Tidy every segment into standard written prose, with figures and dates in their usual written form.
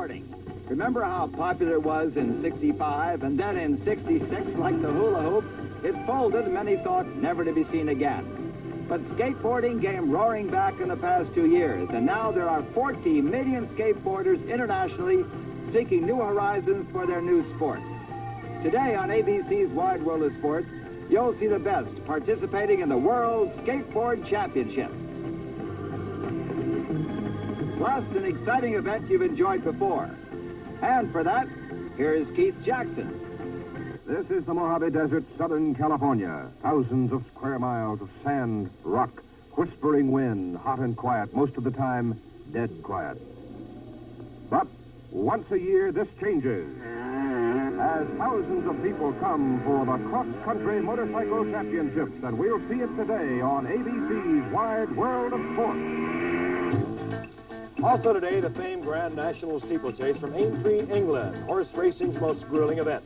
skateboarding. Remember how popular it was in '65 and then in '66, like the hula hoop? It folded and many thought never to be seen again. But skateboarding came roaring back in the past 2 years, and now there are 40 million skateboarders internationally seeking new horizons for their new sport. Today on ABC's Wide World of Sports, you'll see the best participating in the World Skateboard Championship. Plus, an exciting event you've enjoyed before. And for that, here's Keith Jackson. This is the Mojave Desert, Southern California. Thousands of square miles of sand, rock, whispering wind, hot and quiet, most of the time dead quiet. But once a year, this changes. As thousands of people come for the cross-country motorcycle championships, and we'll see it today on ABC's Wide World of Sports. Also today, the famed Grand National Steeplechase from Aintree, England, horse racing's most grueling event.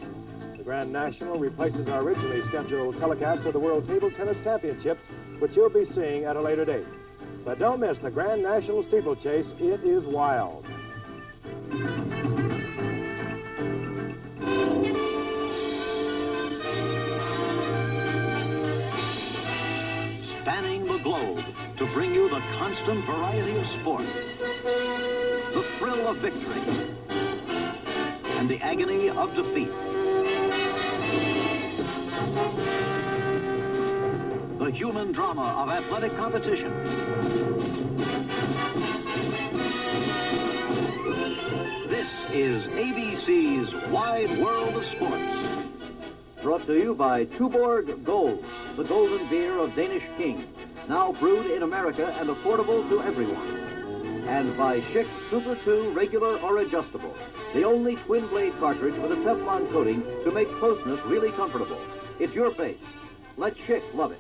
The Grand National replaces our originally scheduled telecast of the World Table Tennis Championships, which you'll be seeing at a later date. But don't miss the Grand National Steeplechase. It is wild. Spanning the globe to bring you the constant variety of sport, the thrill of victory, and the agony of defeat. The human drama of athletic competition. This is ABC's Wide World of Sports. Brought to you by Tuborg Gold, the golden beer of Danish kings, now brewed in America and affordable to everyone. And by Schick Super 2 regular or adjustable, the only twin-blade cartridge with a Teflon coating to make closeness really comfortable. It's your face. Let Schick love it.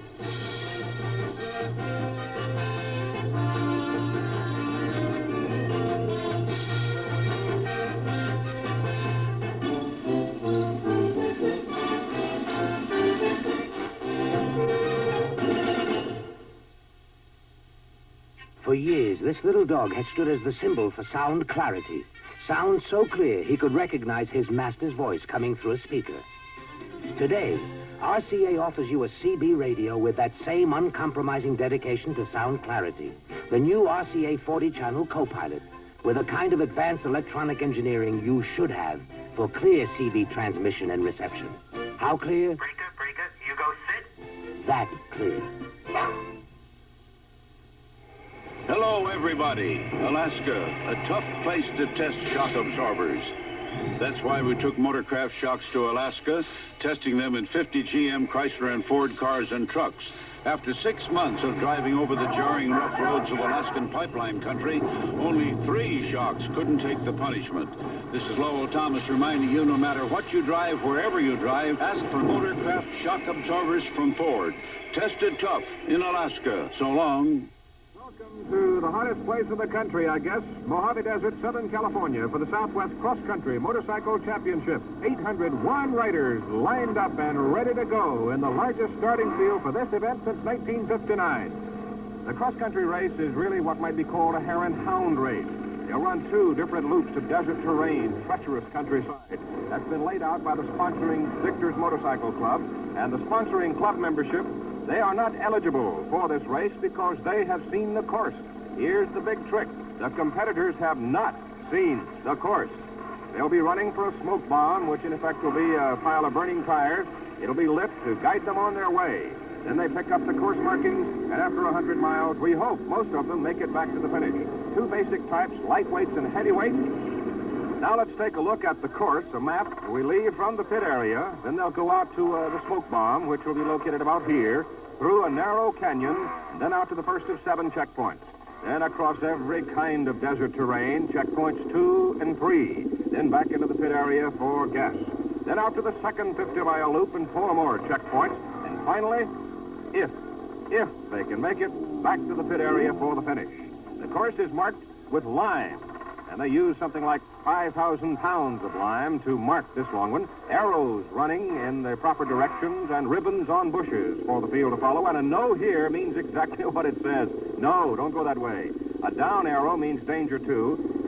For years, this little dog had stood as the symbol for sound clarity. Sound so clear he could recognize his master's voice coming through a speaker. Today, RCA offers you a CB radio with that same uncompromising dedication to sound clarity. The new RCA 40-channel Copilot, with a kind of advanced electronic engineering you should have for clear CB transmission and reception. How clear? Breaker, you go sit. That clear. Hello, everybody. Alaska, a tough place to test shock absorbers. That's why we took Motorcraft shocks to Alaska, testing them in 50 GM, Chrysler, and Ford cars and trucks. After 6 months of driving over the jarring rough roads of Alaskan pipeline country, only 3 shocks couldn't take the punishment. This is Lowell Thomas reminding you, no matter what you drive, wherever you drive, ask for Motorcraft shock absorbers from Ford. Tested tough in Alaska. So long. Welcome to the hottest place in the country, I guess, Mojave Desert, Southern California, for the Southwest Cross Country Motorcycle Championship. 801 riders lined up and ready to go in the largest starting field for this event since 1959. The cross-country race is really what might be called a hare and hound race. They'll run 2 different loops of desert terrain, treacherous countryside. That's been laid out by the sponsoring Victor's Motorcycle Club and the sponsoring club membership. They are not eligible for this race because they have seen the course. Here's the big trick. The competitors have not seen the course. They'll be running for a smoke bomb, which in effect will be a pile of burning tires. It'll be lit to guide them on their way. Then they pick up the course markings, and after 100 miles, we hope most of them make it back to the finish. 2 basic types, lightweights and heavyweights. Now let's take a look at the course, a map. We leave from the pit area, then they'll go out to the smoke bomb, which will be located about here, through a narrow canyon, then out to the first of 7 checkpoints. Then across every kind of desert terrain, checkpoints 2 and 3. Then back into the pit area for gas. Then out to the second 50-mile loop and 4 more checkpoints. And finally, if they can make it, back to the pit area for the finish. The course is marked with lime, and they use something like 5,000 pounds of lime to mark this long one. Arrows running in the proper directions and ribbons on bushes for the field to follow. And a no here means exactly what it says. No, don't go that way. A down arrow means danger too.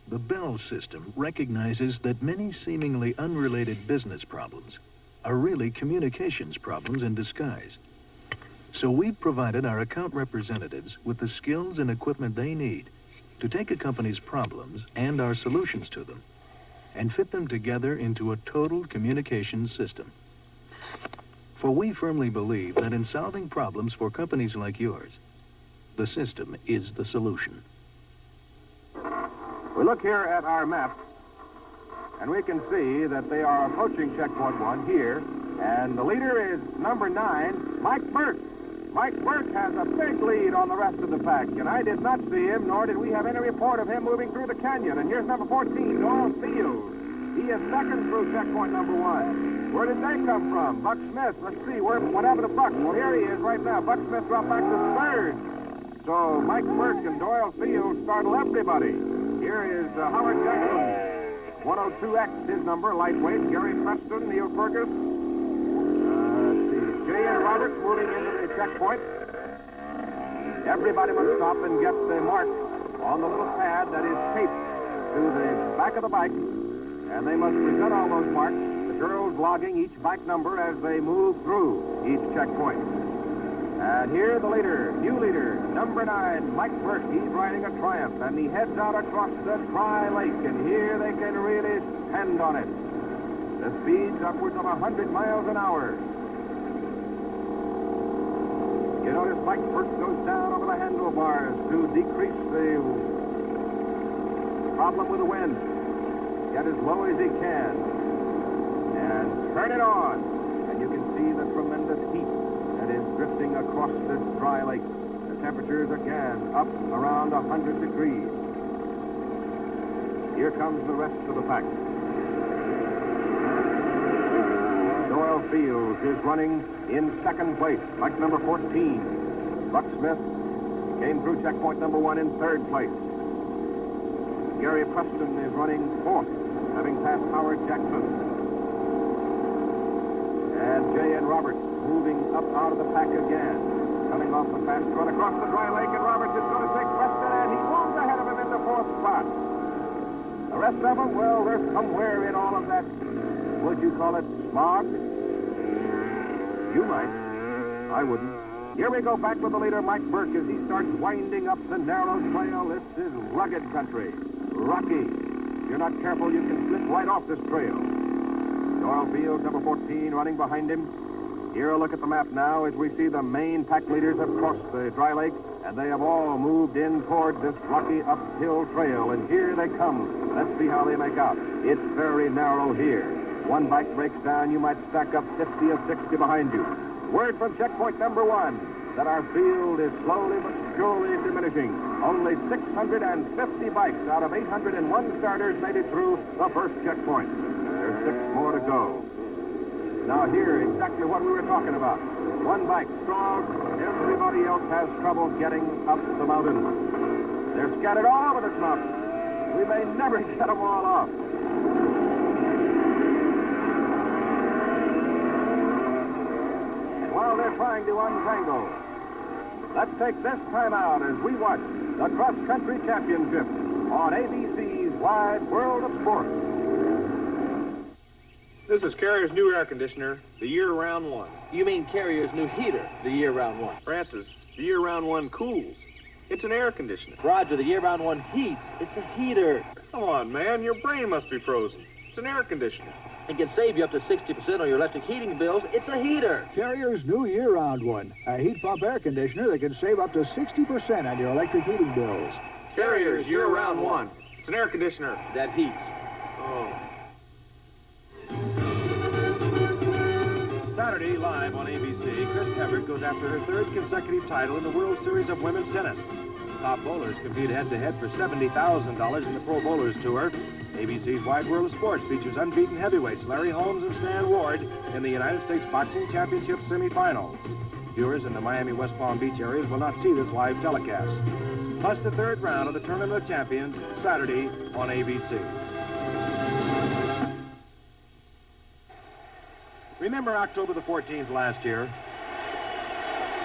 The Bell system recognizes that many seemingly unrelated business problems are really communications problems in disguise. So we've provided our account representatives with the skills and equipment they need to take a company's problems and our solutions to them and fit them together into a total communications system. For we firmly believe that in solving problems for companies like yours, the system is the solution. We look here at our map, and we can see that they are approaching checkpoint 1 here, and the leader is number 9, Mike Burke. Mike Burke has a big lead on the rest of the pack, and I did not see him, nor did we have any report of him moving through the canyon. And here's number 14, Doyle Fields. He is second through checkpoint number 1. Where did they come from? Buck Smith. Let's see, what happened to Buck? Well, here he is right now. Buck Smith dropped back to third. So Mike Burke and Doyle Fields startle everybody. Here is Howard Jackson, 102X, his number, lightweight. Gary Preston, Neil Fergus. Let's see, J.N. Roberts moving into the checkpoint. Everybody must stop and get the mark on the little pad that is taped to the back of the bike, and they must present all those marks. The girls logging each bike number as they move through each checkpoint. And here the leader, new leader, number 9, Mike Burke. He's riding a Triumph, and he heads out across the dry lake, and here they can really depend on it. The speed's upwards of 100 miles an hour. You notice Mike Burke goes down over the handlebars to decrease the problem with the wind. Get as low as he can. And turn it on. And you can see the tremendous heat that is drifting across this dry lake. The temperature's again up around 100 degrees. Here comes the rest of the pack. Doyle Fields is running in second place, like number 14. Buck Smith came through checkpoint number 1 in third place. Gary Preston is running fourth, having passed Howard Jackson. And J.N. Roberts moving up out of the pack again, coming off the fast run across the dry lake, and Roberts is going to take Preston, and he moves ahead of him in the fourth spot. The rest of them, well, they're somewhere in all of that, would you call it smog? You might. I wouldn't. Here we go back with the leader, Mike Burke, as he starts winding up the narrow trail. This is rugged country. Rocky. If you're not careful, you can slip right off this trail. Doyle Fields, number 14, running behind him. Here a look at the map now as we see the main pack leaders have crossed the dry lake, and they have all moved in toward this rocky uphill trail, and here they come. Let's see how they make out. It's very narrow here. One bike breaks down, you might stack up 50 or 60 behind you. Word from checkpoint number 1 that our field is slowly but surely diminishing. Only 650 bikes out of 801 starters made it through the first checkpoint. There's 6 more to go. Now here, exactly what we were talking about. One bike strong, everybody else has trouble getting up the mountain. They're scattered all over this mountain. We may never get them all off. While they're trying to untangle, let's take this time out as we watch the Cross Country Championship on ABC's Wide World of Sport. This is Carrier's new air conditioner, the year-round one. You mean Carrier's new heater, the year-round one? Francis, the year-round one cools. It's an air conditioner. Roger, the year-round one heats. It's a heater. Come on, man, your brain must be frozen. It's an air conditioner. It can save you up to 60% on your electric heating bills. It's a heater. Carrier's new year-round one, a heat pump air conditioner that can save up to 60% on your electric heating bills. Carrier's year-round one. It's an air conditioner that heats. Oh. Saturday, live on ABC, Chris Evert goes after her 3rd consecutive title in the World Series of Women's Tennis. Top bowlers compete head-to-head for $70,000 in the Pro Bowlers Tour. ABC's Wide World of Sports features unbeaten heavyweights Larry Holmes and Stan Ward in the United States Boxing Championship semifinals. Viewers in the Miami West Palm Beach areas will not see this live telecast. Plus the 3rd round of the Tournament of Champions, Saturday on ABC. Remember October the 14th last year?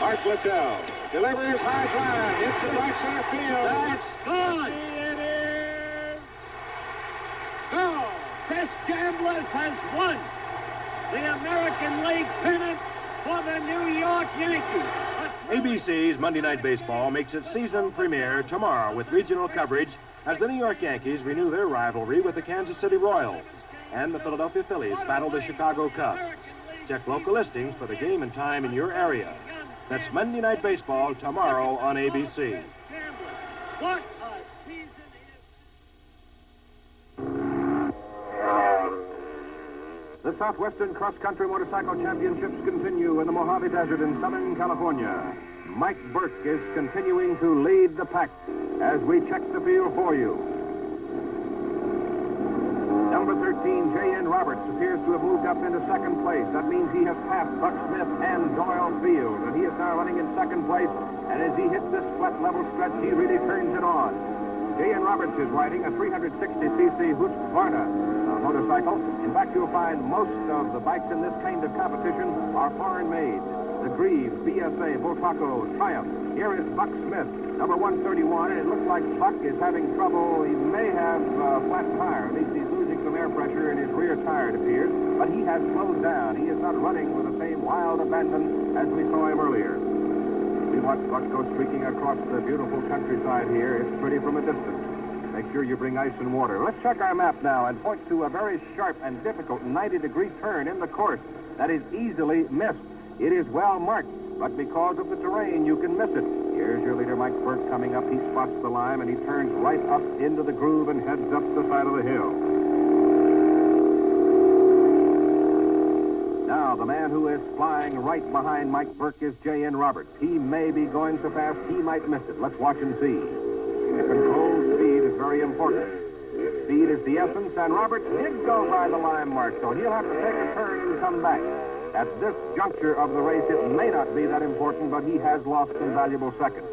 Art Littell delivers high drive. It's the right center field. That's good. Los Gamblers has won the American League pennant for the New York Yankees. ABC's Monday Night Baseball makes its season premiere tomorrow with regional coverage as the New York Yankees renew their rivalry with the Kansas City Royals and the Philadelphia Phillies battle the Chicago Cubs. Check local listings for the game and time in your area. That's Monday Night Baseball tomorrow on ABC. What a season The Southwestern Cross Country Motorcycle Championships continue in the Mojave Desert in Southern California. Mike Burke is continuing to lead the pack as we check the field for you. Number 13, J.N. Roberts, appears to have moved up into second place. That means he has passed Buck Smith and Doyle Field, and he is now running in second place. And as he hits this flat level stretch, he really turns it on. J.N. Roberts is riding a 360cc Husqvarna motorcycle. In fact, you'll find most of the bikes in this kind of competition are foreign-made. The Greaves, BSA, Voltaco, Triumph. Here is Buck Smith, number 131, and it looks like Buck is having trouble. He may have a flat tire. At least he's losing some air pressure in his rear tire, it appears. But he has slowed down. He is not running with the same wild abandon as we saw him earlier. We watch Buck go streaking across the beautiful countryside here. It's pretty from a distance. Make sure you bring ice and water. Let's check our map now and point to a very sharp and difficult 90-degree turn in the course that is easily missed. It is well marked, but because of the terrain, you can miss it. Here's your leader, Mike Burke, coming up. He spots the lime, and he turns right up into the groove and heads up the side of the hill. Now, the man who is flying right behind Mike Burke is J.N. Roberts. He may be going so fast, he might miss it. Let's watch and see. The controlled speed is very important. Speed is the essence, and Roberts did go by the lime mark, so he'll have to take a turn and come back. At this juncture of the race, it may not be that important, but he has lost some valuable seconds.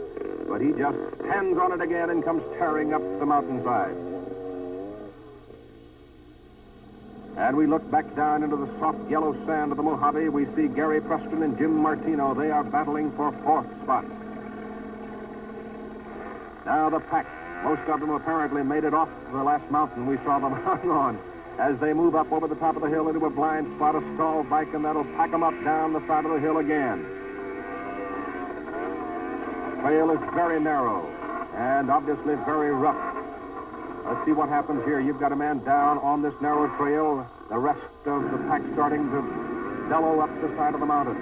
But he just hands on it again and comes tearing up the mountainside. And we look back down into the soft yellow sand of the Mojave. We see Gary Preston and Jim Martino. They are battling for fourth spot. Now the pack. Most of them apparently made it off the last mountain we saw them hung on. As they move up over the top of the hill into a blind spot, a stalled bike, and that'll pack them up down the side of the hill again. The trail is very narrow and obviously very rough. Let's see what happens here. You've got a man down on this narrow trail. The rest of the pack starting to bellow up the side of the mountain.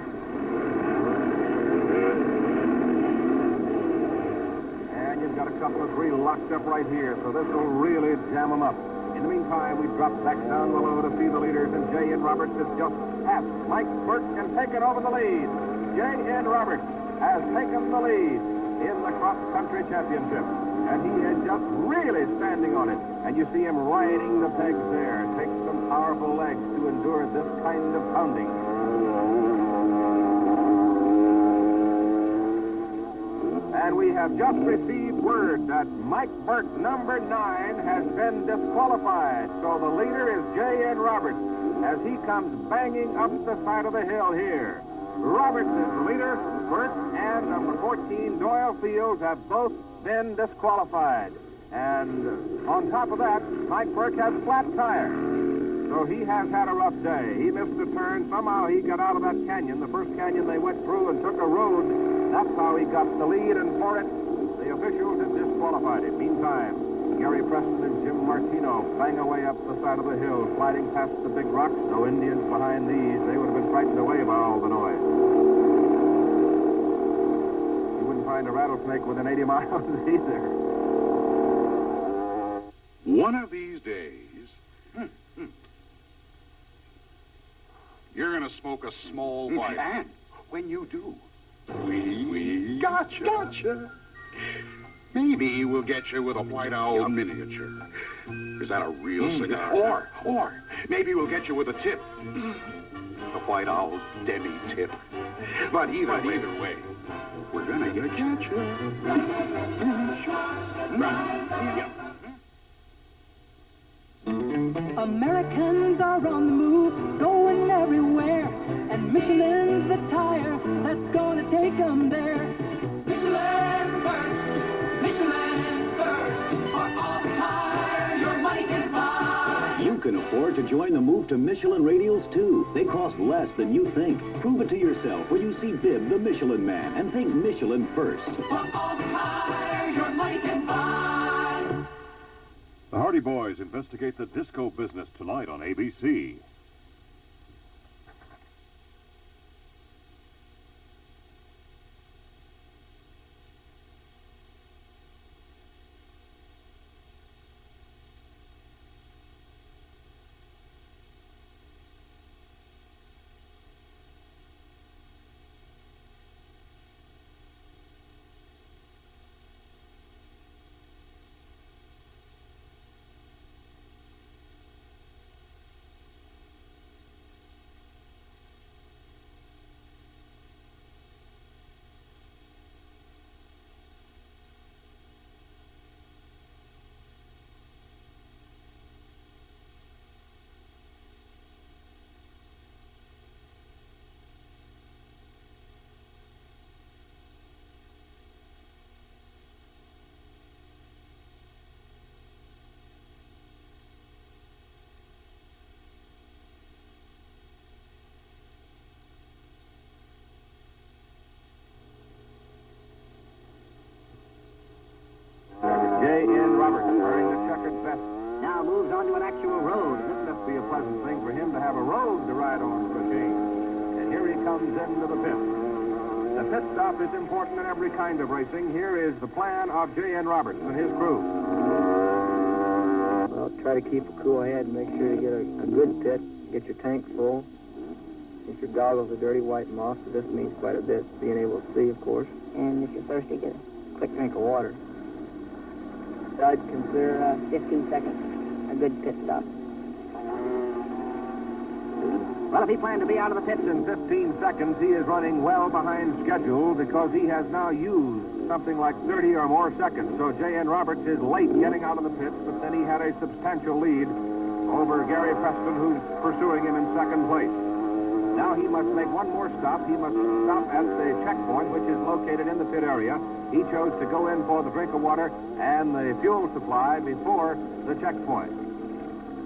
And you've got a couple of three locked up right here, so this will really jam them up. In the meantime, we drop back down below to see the leaders, and J.N. Roberts has just passed Mike Burke and taken over the lead. J.N. Roberts has taken the lead in the cross-country championship, and he is just really standing on it. And you see him riding the pegs there. It takes some powerful legs to endure this kind of pounding. And we have just received word that Mike Burke, number 9, has been disqualified. So the leader is J.N. Roberts as he comes banging up the side of the hill here. Roberts is the leader. Burke and number 14, Doyle Fields, have both been disqualified. And on top of that, Mike Burke has flat tires. So he has had a rough day. He missed a turn. Somehow he got out of that canyon, the first canyon they went through, and took a road. That's how he got the lead, and for it, the officials have disqualified him. Meantime, Gary Preston and Jim Martino bang away up the side of the hill, sliding past the big rocks. No Indians behind these. They would have been frightened away by all the noise. You wouldn't find a rattlesnake within 80 miles either. One of these days, you're going to smoke a small pipe. And when you do, we gotcha. Maybe we'll get you with a White Owl miniature. Is that a real cigar? Or maybe we'll get you with a tip. The White Owl's demi-tip. But either way, we're gonna get you. Americans are on the move, going everywhere, and Michelin's the tire that's gonna take them there. Michelin first, for all the tire your money can buy. You can afford to join the move to Michelin radials, too. They cost less than you think. Prove it to yourself when you see Bib, the Michelin Man, and think Michelin first. For all the tire your money can buy. The Hardy Boys investigate the disco business tonight on ABC. J.N. Roberts wearing the checkered vest. Now moves on to an actual road. This must be a pleasant thing for him to have a road to ride on for a change. And here he comes into the pit. The pit stop is important in every kind of racing. Here is the plan of J.N. Roberts and his crew. Well, try to keep a cool head and make sure you get a good pit. Get your tank full. Get your goggles a dirty white moss. So this means quite a bit, being able to see, of course. And if you're thirsty, get a Quick drink of water. I'd consider 15 seconds a good pit stop. Well, if he planned to be out of the pits In 15 seconds, he is running well behind schedule because he has now used something like 30 or more seconds. So J.N. Roberts is late getting out of the pits, but then he had a substantial lead over Gary Preston, who's pursuing him in second place. Now he must make one more stop. He must stop at the checkpoint, which is located in the pit area. He chose to go in for the drink of water and the fuel supply before the checkpoint.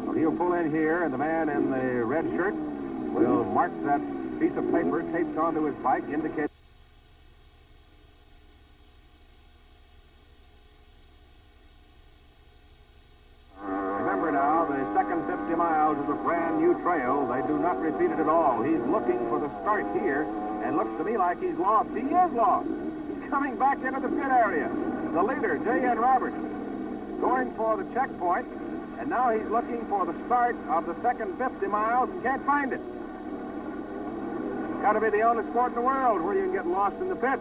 So he'll pull in here, and the man in the red shirt will mark that piece of paper taped onto his bike, indicating... Remember now, the second 50 miles is a brand new trail. They do not repeat it at all. He's looking for the start here, and looks to me like he's lost. He is lost. He's coming back into the pit area. The leader, J.N. Roberts, going for the checkpoint, and now he's looking for the start of the second 50 miles and can't find it. Got to be the only sport in the world where you can get lost in the pit.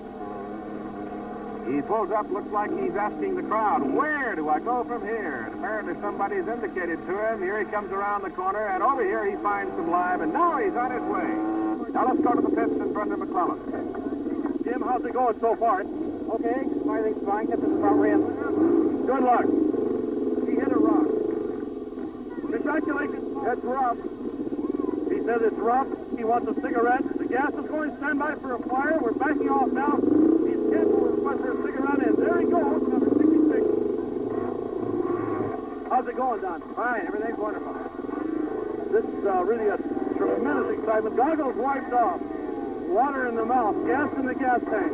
He pulls up, looks like he's asking the crowd, where do I go from here? And apparently somebody's indicated to him. Here he comes around the corner, and over here he finds some lime, and now he's on his way. Now let's go to the pits and Brendan McClellan. Jim, how's it going so far? Okay, everything's fine. Kept in the front rim. Good luck. He hit a rock. Congratulations. That's rough. He says it's rough. He wants a cigarette. The gas is going. Stand by for a fire. We're backing off now. He's careful with for a cigarette, and there he goes, number 66. How's it going, Don? Fine. Everything's wonderful. This is really a tremendous excitement. Goggles wiped off. Water in the mouth. Gas in the gas tank.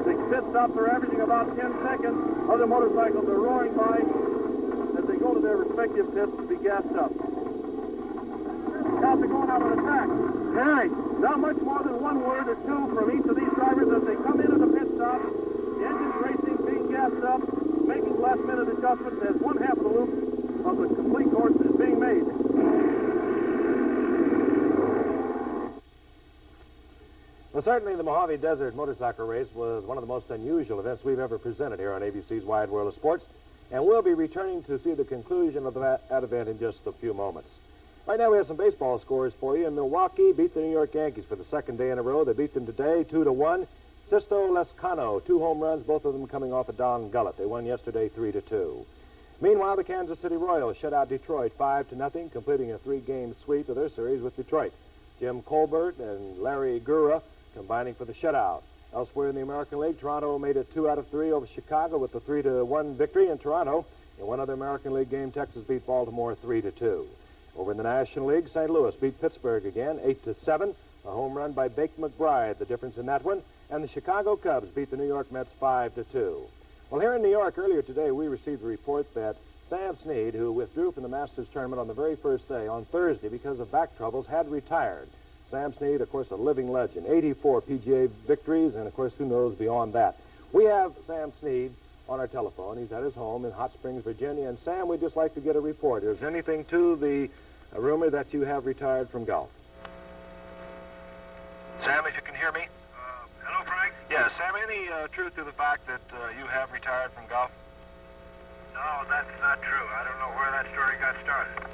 The pit stops are averaging about 10 seconds. Other motorcycles are roaring by as they go to their respective pits to be gassed up. How's it going out on the track? Hey, not much more than one word or two from each of these drivers as they come into the pit stop. The engine's racing, being gassed up, making last-minute adjustments as one half of the loop of the complete course is being made. Well, certainly the Mojave Desert Motorcycle Race was one of the most unusual events we've ever presented here on ABC's Wide World of Sports, and we'll be returning to see the conclusion of that event in just a few moments. Right now we have some baseball scores for you. Milwaukee beat the New York Yankees for the second day in a row. They beat them today 2-1. Sisto Lescano, 2 home runs, both of them coming off a Don Gullett. They won yesterday 3-2. Meanwhile, the Kansas City Royals shut out Detroit 5-0, completing a 3-game sweep of their series with Detroit. Jim Colbert and Larry Gura combining for the shutout. Elsewhere in the American League, Toronto made it 2 out of 3 over Chicago with the 3-1 victory in Toronto. In one other American League game, Texas beat Baltimore 3-2. Over in the National League, St. Louis beat Pittsburgh again, 8-7. A home run by Bake McBride, the difference in that one. And the Chicago Cubs beat the New York Mets 5-2. Well, here in New York earlier today, we received a report that Sam Snead, who withdrew from the Masters tournament on the very first day, on Thursday, because of back troubles, had retired. Sam Snead, of course, a living legend. 84 PGA victories, and, of course, who knows beyond that. We have Sam Snead on our telephone. He's at his home in Hot Springs, Virginia. And, Sam, we'd just like to get a report. Is there anything to the rumor that you have retired from golf? Sam, if you can hear me? Hello, Frank? Yeah, Sam, any truth to the fact that you have retired from golf? No, that's not true. I don't know where that story got started.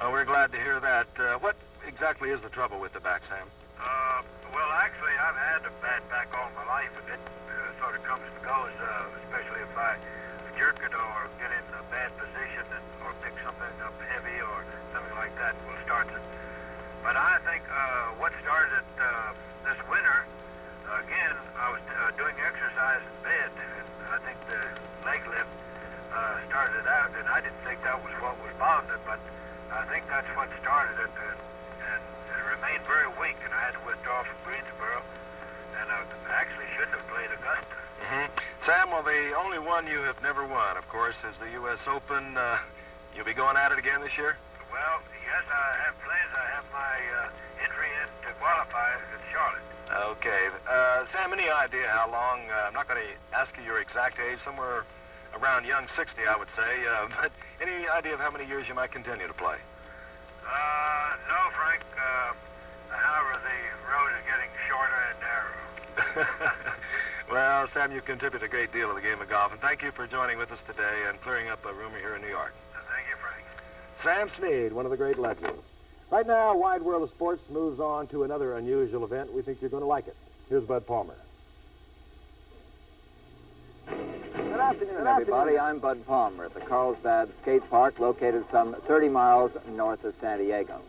Oh, we're glad to hear that. What exactly is the trouble with the back, Sam? Well, actually, I've had a bad back all my life. If it sort of comes and goes, especially if I jerk it or get in a bad position or pick something up heavy or something like that will start it. But I think what started this winter, again, I was doing exercise in bed, and I think the leg lift started out, and I didn't think that was what was bothering it, but I think that's what started it, and it remained very weak, and I had to withdraw from Greensboro, and I actually shouldn't have played Augusta. Sam, well, the only one you have never won, of course, is the U.S. Open. You'll be going at it again this year? Well, yes, I have plans. I have my entry in to qualify at Charlotte. Okay. Sam, any idea how long? I'm not going to ask you your exact age, somewhere around young 60, I would say, but any idea of how many years you might continue to play? No, Frank. However, the road is getting shorter and narrower. Well, Sam, you've contributed a great deal to the game of golf, and thank you for joining with us today and clearing up a rumor here in New York. Thank you, Frank. Sam Snead, one of the great legends. Right now, Wide World of Sports moves on to another unusual event. We think you're going to like it. Here's Bud Palmer. Good afternoon, everybody. I'm Bud Palmer at the Carlsbad skate park located some 30 miles north of San Diego.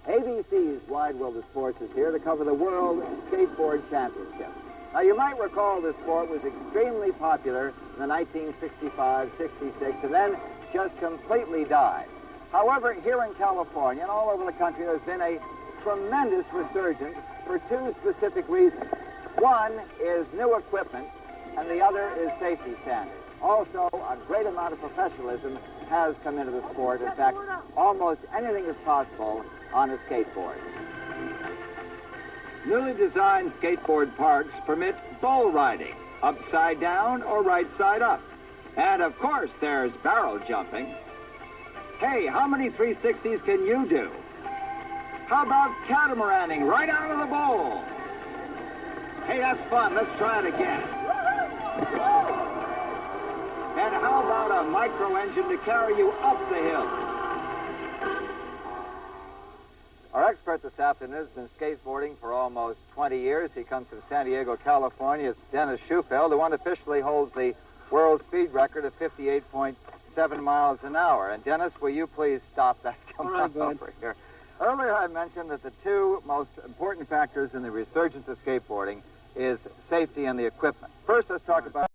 ABC's Wide World of Sports is here to cover the World Skateboard Championship. Now, you might recall this sport was extremely popular in the 1965, 66, and then just completely died. However, here in California and all over the country, there's been a tremendous resurgence for two specific reasons. One is new equipment, and the other is safety standards. Also, a great amount of professionalism has come into the sport. In fact, almost anything is possible on a skateboard. Newly designed skateboard parks permit bull riding, upside down or right side up. And of course, there's barrel jumping. Hey, how many 360s can you do? How about catamaraning right out of the bowl? Hey, that's fun. Let's try it again. And how about a micro engine to carry you up the hill? Our expert this afternoon has been skateboarding for almost 20 years. He comes from San Diego, California. It's Dennis Shufeldt, who unofficially holds the world speed record of 58.7 miles an hour. And Dennis, will you please stop that? Come on over here. Earlier I mentioned that the two most important factors in the resurgence of skateboarding is safety and the equipment. First, let's talk about